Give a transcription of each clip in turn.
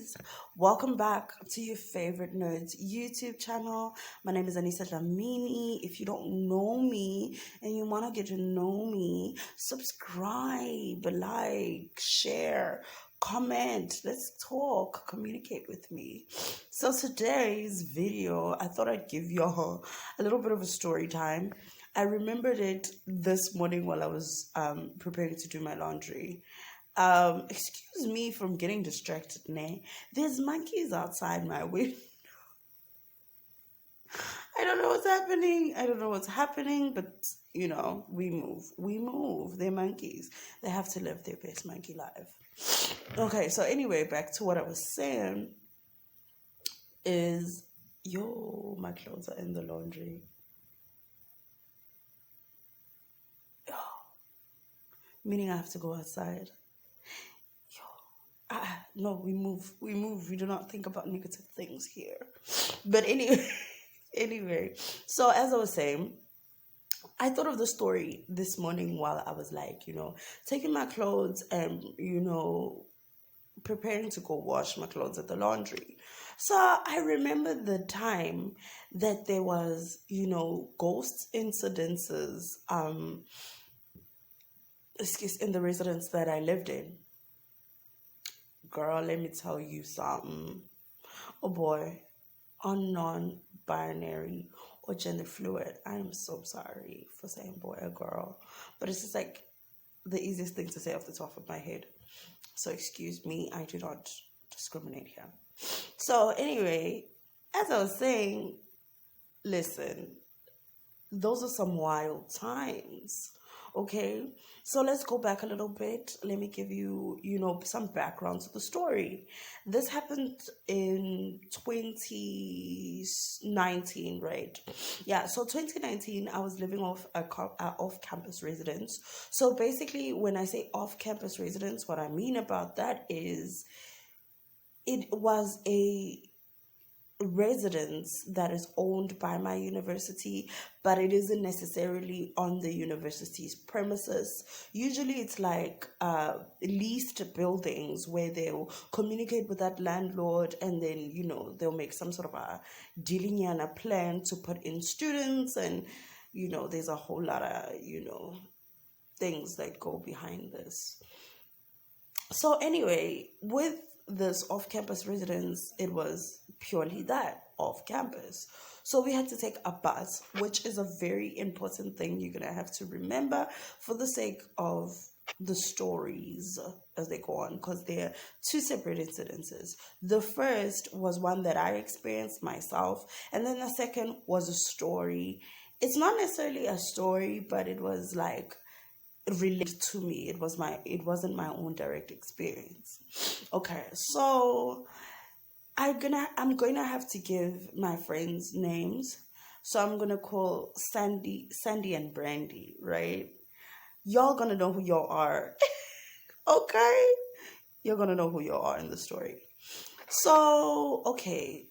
guys, welcome back to your favorite nerds YouTube channel. My name is Anissa Dlamini. If you don't know me and you want to get to know me, subscribe, like, share, comment. Let's talk, communicate with me. So today's video, I thought I'd give y'all a little bit of a story time. I remembered it this morning while I was preparing to do my laundry. Excuse me from getting distracted, nay. There's monkeys outside my window. I don't know what's happening. I don't know what's happening, but we move. We move. They're monkeys. They have to live their best monkey life. Okay, so anyway, back to what I was saying is my clothes are in the laundry. Meaning I have to go outside. No, we move. We do not think about negative things here. But anyway, so as I was saying, I thought of the story this morning while I was taking my clothes and, preparing to go wash my clothes at the laundry. So I remember the time that there was, ghost incidences, in the residence that I lived in. Girl, let me tell you something. Oh boy, on non-binary or gender fluid. I am so sorry for saying boy or girl, but it's just like the easiest thing to say off the top of my head. So excuse me, I do not discriminate here. So anyway, as I was saying, listen, those are some wild times. Okay, so let's go back a little bit. Let me give you, some background to the story. This happened in 2019, right? Yeah, so 2019, I was living off off-campus residence. So basically, when I say off-campus residence, what I mean about that is it was a residence that is owned by my university, but it isn't necessarily on the university's premises. Usually it's like leased buildings where they'll communicate with that landlord, and then they'll make some sort of a dealing and a plan to put in students, and there's a whole lot of things that go behind this. So anyway, with this off-campus residence, it was purely that, off-campus. So we had to take a bus, which is a very important thing you're going to have to remember for the sake of the stories as they go on, because they're two separate incidences. The first was one that I experienced myself, and then the second was a story. It's not necessarily a story, but it was like related to me. It wasn't my own direct experience. Okay, so I'm going to have to give my friends names. So I'm going to call Sandy and Brandy, right? Y'all going to know who y'all are. Okay? You're going to know who y'all are in the story. So, okay,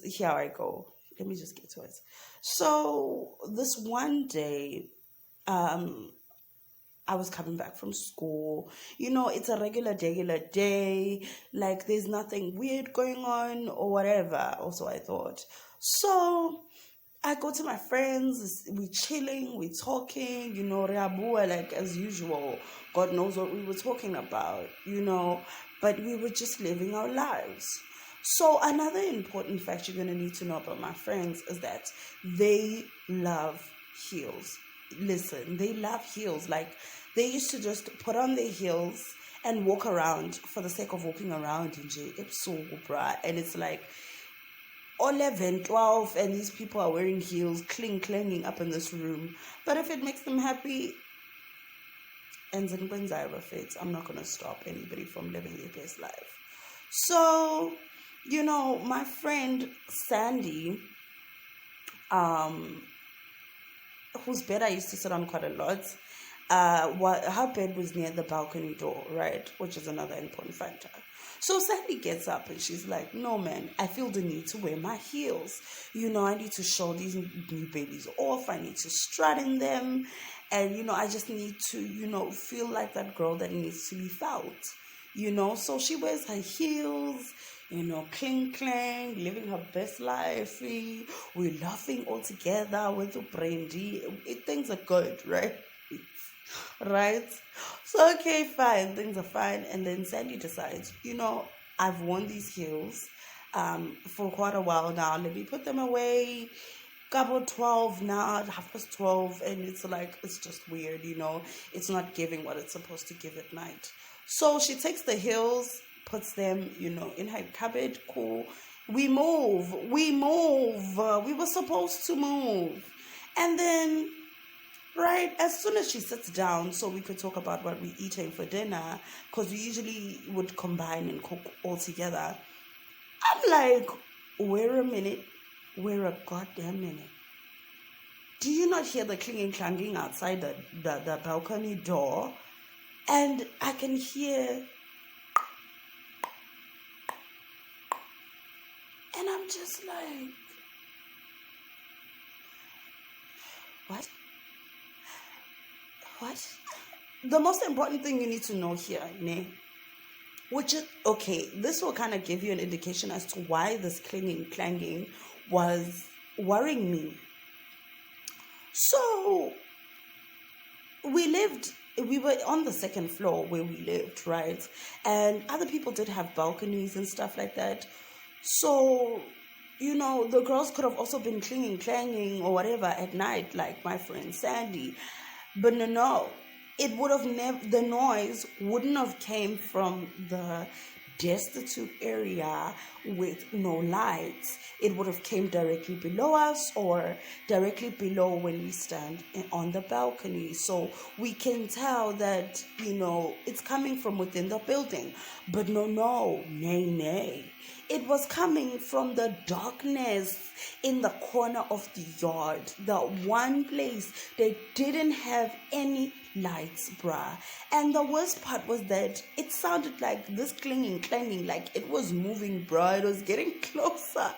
here I go. Let me just get to it. So, this one day, I was coming back from school. It's a regular day. Like, there's nothing weird going on or whatever. Also, I thought. So, I go to my friends. We're chilling. We're talking. Reabua, like, as usual. God knows what we were talking about, But we were just living our lives. So, another important fact you're going to need to know about my friends is that they love heels. Listen, they love heels. Like, they used to just put on their heels and walk around for the sake of walking around in J. And it's like 11, 12, and these people are wearing heels, clanging up in this room. But if it makes them happy, and I'm not going to stop anybody from living their best life. So, my friend Sandy, whose bed I used to sit on quite a lot, her bed was near the balcony door, right? Which is another important factor. So Sandy gets up and she's like, no, man, I feel the need to wear my heels. I need to show these new babies off. I need to strut in them. And, I just need to, feel like that girl that needs to be felt. So she wears her heels, cling clang, living her best life. We're laughing all together with the brandy. Things are good, right? Right? So, okay, fine. Things are fine. And then Sandy decides, I've worn these heels for quite a while now. Let me put them away. About 12 now, 12:30, and it's like, it's just weird, It's not giving what it's supposed to give at night. So she takes the heels, puts them, in her cupboard. Cool. We move. We were supposed to move. And then, right, as soon as she sits down, so we could talk about what we're eating for dinner, because we usually would combine and cook all together. I'm like, wait a minute. Wait a goddamn minute. Do you not hear the clinging clanging outside the balcony door? And I can hear, and I'm just like, what? The most important thing you need to know here, ne? Which is, okay, this will kind of give you an indication as to why this clinging clanging was worrying me. So we were on the second floor where we lived, right? And other people did have balconies and stuff like that. So, the girls could have also been clinging, clanging or whatever at night, like my friend Sandy. But no. It would have the noise wouldn't have came from the destitute area with no lights. It would have came directly below us or directly below when we stand on the balcony. So we can tell that, it's coming from within the building. But nay. It was coming from the darkness in the corner of the yard. The one place they didn't have any lights, bruh. And the worst part was that it sounded like this clanging, like it was moving, bruh. It was getting closer.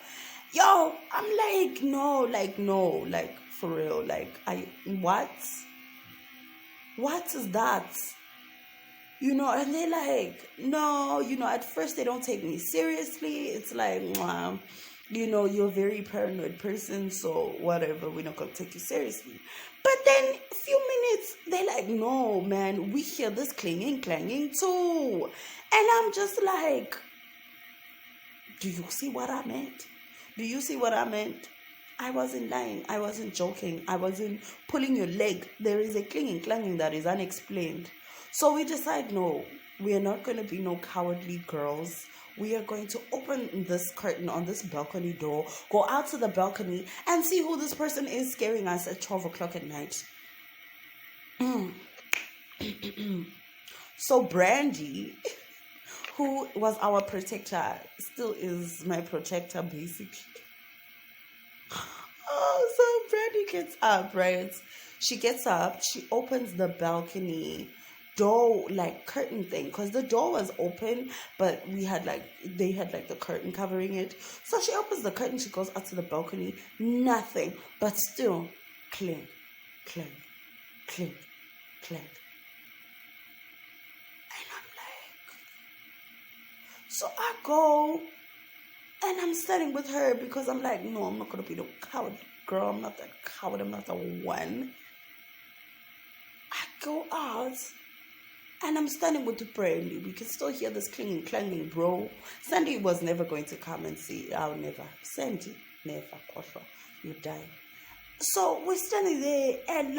Yo, I'm like, no, for real. What? What is that? And they're like, no, at first they don't take me seriously. It's like, you're a very paranoid person, so whatever, we're not going to take you seriously. But then a few minutes, they're like, no, man, we hear this clanging too. And I'm just like, do you see what I meant? I wasn't lying. I wasn't joking. I wasn't pulling your leg. There is a clanging that is unexplained. So we decide, no, we are not going to be no cowardly girls. We are going to open this curtain on this balcony door, go out to the balcony, and see who this person is scaring us at 12 o'clock at night. So Brandy, who was our protector, still is my protector, basically. Oh, so Brandy gets up, right? She gets up, she opens the balcony door, curtain thing, because the door was open, but they had the curtain covering it. So she opens the curtain, she goes out to the balcony, nothing, but still clink, clink, clink, clink. And I'm like, so I go and I'm standing with her because I'm like, no, I'm not gonna be no coward girl. I'm not that coward. I'm not the one. I go out and I'm standing with the Brandy. We can still hear this clanging, bro. Sandy was never going to come and see. I'll never. Sandy, never. Kosha, you die. So we're standing there and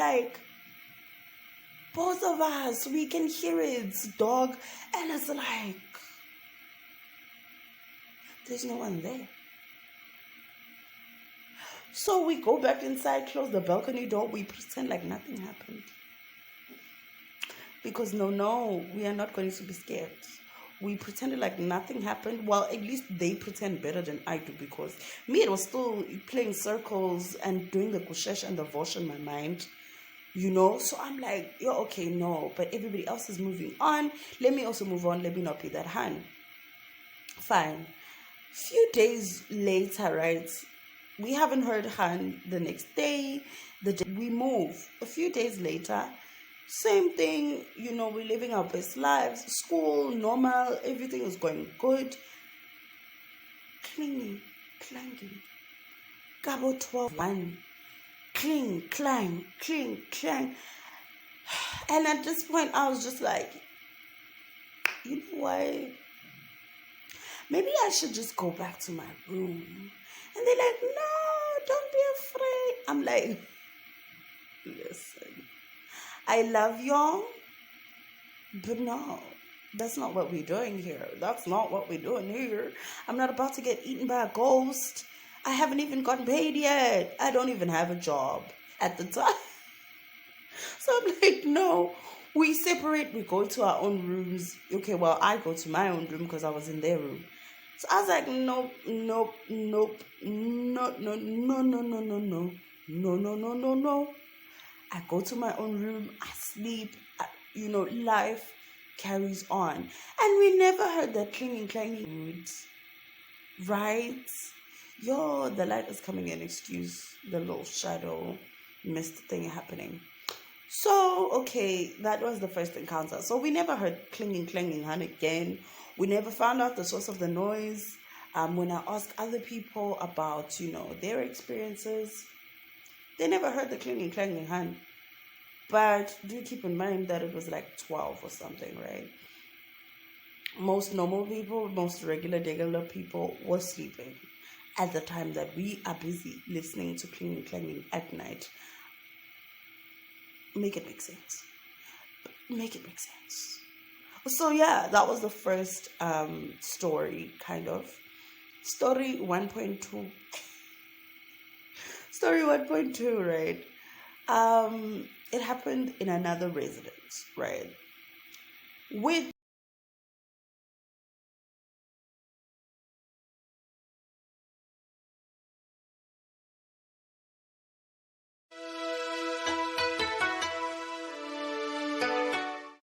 both of us, we can hear it, dog. And it's like, there's no one there. So we go back inside, close the balcony door. We pretend like nothing happened. Because no, we are not going to be scared. We pretended like nothing happened. Well, at least they pretend better than I do, because me, it was still playing circles and doing the kushesh and the vosh in my mind, So I'm like, okay, no. But everybody else is moving on. Let me also move on. Let me not be that Han. Fine. Few days later, right? We haven't heard Han the next day. We move. A few days later, Same thing, we're living our best lives. School, normal, everything is going good. Clinging, clanging. Gabo 12, 1. Cling, clang, cling, clang. And at this point, I was just like, you know what? Maybe I should just go back to my room. And they're like, no, don't be afraid. I'm like, listen, I love y'all, but no, that's not what we're doing here. That's not what we're doing here. I'm not about to get eaten by a ghost. I haven't even gotten paid yet. I don't even have a job at the time. So I'm like, no, we separate. We go to our own rooms. Okay, well, I go to my own room because I was in their room. So I was like, nope, nope, nope, no, no, no, no, no, no, no, no, no, no, no, no. I go to my own room. I sleep. Life carries on. And we never heard that clinging, clanging, right? Yo, the light is coming in. Excuse the little shadow mist thing happening. So, okay, that was the first encounter. So we never heard clinging, clanging, hun again. We never found out the source of the noise. When I asked other people about, their experiences, they never heard the clinging, clanging, hun. But do keep in mind that it was like 12 or something, right? Most normal people, most regular people were sleeping at the time that we are busy listening to clinging, clanging at night. Make it make sense. Make it make sense. So yeah, that was the first story, kind of. Story 1.2. Story 1.2, right? It happened in another residence, right? With